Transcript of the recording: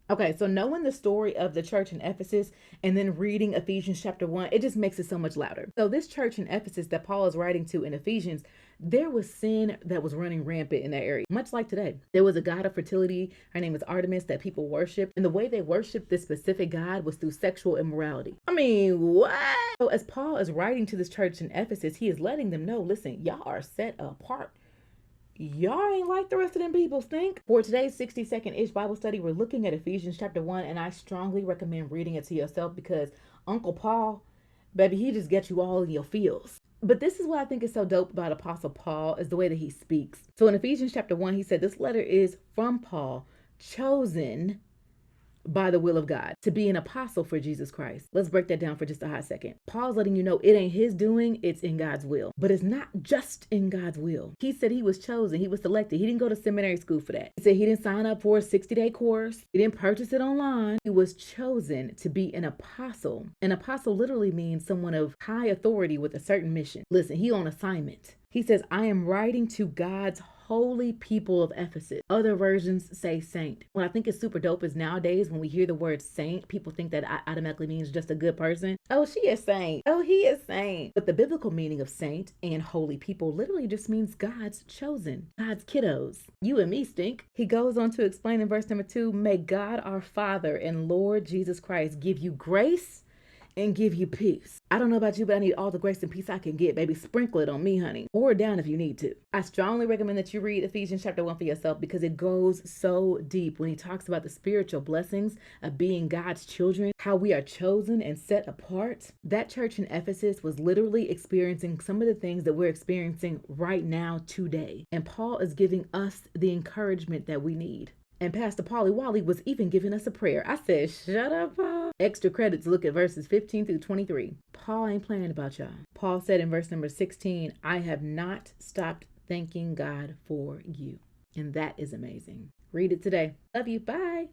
Okay, so knowing the story of the church in Ephesus and then reading Ephesians chapter 1, it just makes it so much louder. So, this church in Ephesus that Paul is writing to in Ephesians, there was sin that was running rampant in that area, much like today. There was a god of fertility. Her name is Artemis that people worshiped. And the way they worshiped this specific god was through sexual immorality. I mean, what? So, as Paul is writing to this church in Ephesus, he is letting them know, listen, y'all are set apart. Y'all ain't like the rest of them people think. For today's 60-second-ish Bible study, we're looking at Ephesians chapter 1, and I strongly recommend reading it to yourself because Uncle Paul, baby, he just gets you all in your feels. But this is what I think is so dope about Apostle Paul is the way that he speaks. So in Ephesians chapter 1, he said, this letter is from Paul, chosen by the will of God to be an apostle for Jesus Christ. Let's break that down for just a hot second. Paul's letting you know it ain't his doing, it's in God's will. But it's not just in God's will. He said he was chosen, he was selected. He didn't go to seminary school for that. He said he didn't sign up for a 60-day course. He didn't purchase it online. He was chosen to be an apostle. An apostle literally means someone of high authority with a certain mission. Listen, he on assignment. He says, I am writing to God's holy people of Ephesus. Other versions say saint. What I think is super dope is nowadays when we hear the word saint, people think that automatically means just a good person. Oh, she is saint. Oh, he is saint. But the biblical meaning of saint and holy people literally just means God's chosen, God's kiddos. You and me stink. He goes on to explain in verse number 2, may God our Father and Lord Jesus Christ give you grace and give you peace. I don't know about you, but I need all the grace and peace I can get, baby. Sprinkle it on me, honey. Pour it down if you need to. I strongly recommend that you read Ephesians chapter 1 for yourself because it goes so deep when he talks about the spiritual blessings of being God's children, how we are chosen and set apart. That church in Ephesus was literally experiencing some of the things that we're experiencing right now today. And Paul is giving us the encouragement that we need. And Pastor Paulie Wally was even giving us a prayer. I said, shut up, Paul. Extra credit to look at verses 15 through 23. Paul ain't playing about y'all. Paul said in verse number 16, I have not stopped thanking God for you. And that is amazing. Read it today. Love you. Bye.